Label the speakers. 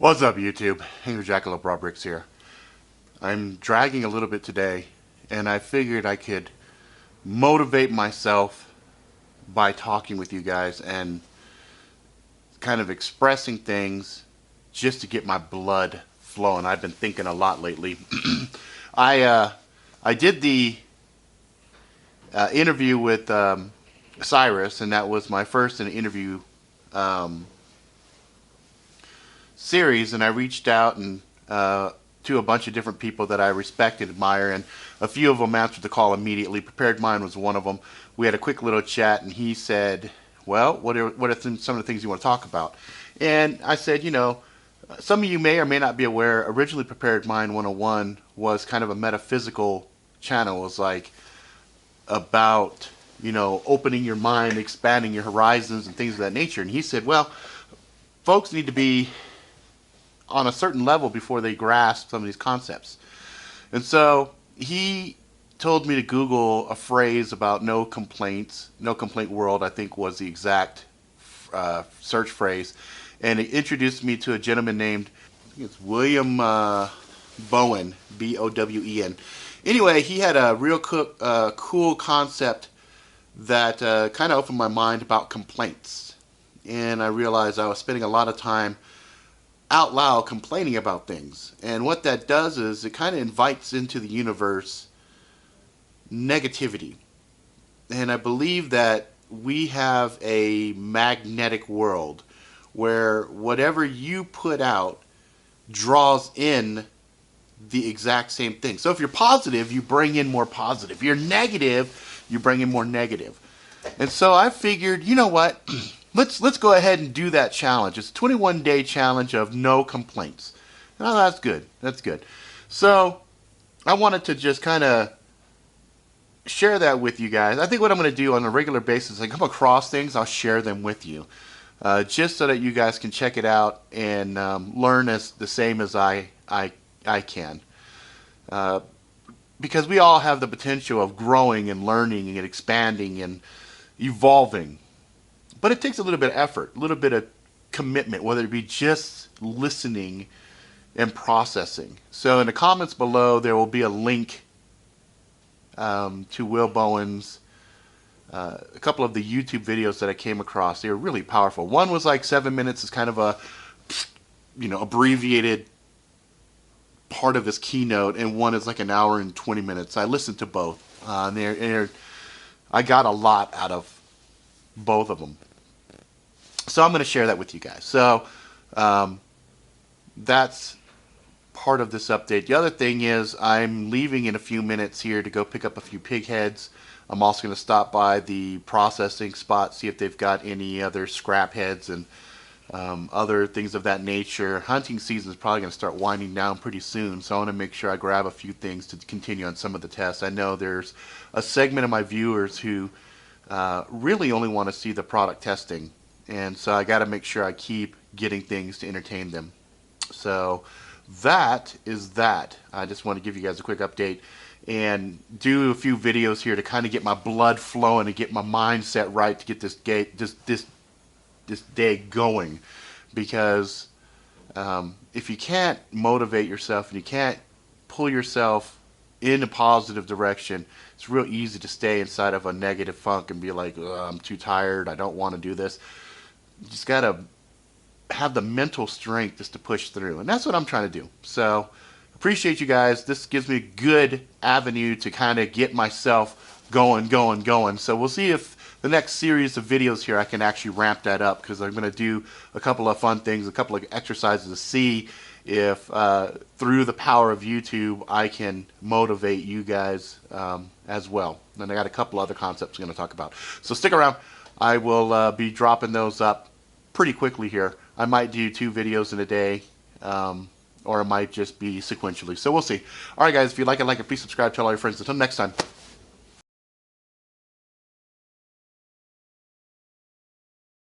Speaker 1: What's up, YouTube? Angry Jackalope Robricks here. I'm dragging a little bit today, and I figured I could motivate myself by talking with you guys and kind of expressing things just to get my blood flowing. I've been thinking a lot lately. I I did the interview with Cyrus, and that was my first interview um, series, and I reached out and to a bunch of different people that I respect and admire, and a few of them answered the call immediately. Prepared Mind was one of them. We had a quick little chat, and he said, "Well, what are some of the things you want to talk about?" And I said, some of you may or may not be aware. Originally, Prepared Mind 101 was kind of a metaphysical channel. It was like about opening your mind, expanding your horizons, and things of that nature. And he said, "Well, folks need to be on a certain level before they grasp some of these concepts." And so he told me to Google a phrase about no complaints, no complaint world, I think was the exact search phrase. And it introduced me to a gentleman named, I think it's William Bowen, Bowen. Anyway, he had a real cool concept that kind of opened my mind about complaints. And I realized I was spending a lot of time out loud complaining about things. And what that does is it kind of invites into the universe negativity. And I believe that we have a magnetic world where whatever you put out draws in the exact same thing. So if you're positive, you bring in more positive. If you're negative, you bring in more negative. And so I figured, you know what? Let's go ahead and do that challenge. It's a 21-day challenge of no complaints. Oh, that's good. That's good. So I wanted to just kind of share that with you guys. I think what I'm going to do on a regular basis, I come across things, I'll share them with you, just so that you guys can check it out and learn as the same as I can. Because we all have the potential of growing and learning and expanding and evolving. But it takes a little bit of effort, a little bit of commitment, whether it be just listening and processing. So in the comments below, there will be a link to Will Bowen's, a couple of the YouTube videos that I came across. They were really powerful. One was like 7 minutes. It's kind of a, abbreviated part of his keynote, and one is like an hour and 20 minutes. I listened to both. I got a lot out of both of them. So I'm going to share that with you guys. So that's part of this update. The other thing is I'm leaving in a few minutes here to go pick up a few pig heads. I'm also going to stop by the processing spot, see if they've got any other scrap heads and other things of that nature. Hunting season is probably going to start winding down pretty soon, so I want to make sure I grab a few things to continue on some of the tests. I know there's a segment of my viewers who really only want to see the product testing. And so I got to make sure I keep getting things to entertain them. So that is that. I just want to give you guys a quick update and do a few videos here to kind of get my blood flowing and get my mindset right to get this day going. Because if you can't motivate yourself and you can't pull yourself in a positive direction, it's real easy to stay inside of a negative funk and be like, I'm too tired, I don't want to do this. You just got to have the mental strength just to push through. And that's what I'm trying to do. So appreciate you guys. This gives me a good avenue to kind of get myself going. So we'll see if the next series of videos here I can actually ramp that up, because I'm going to do a couple of fun things, a couple of exercises to see if through the power of YouTube I can motivate you guys as well. And I got a couple other concepts I'm going to talk about. So stick around. I will be dropping those up pretty quickly here. I might do 2 videos in a day, or it might just be sequentially. So we'll see. All right, guys, if you like it, please subscribe, tell all your friends. Until next time.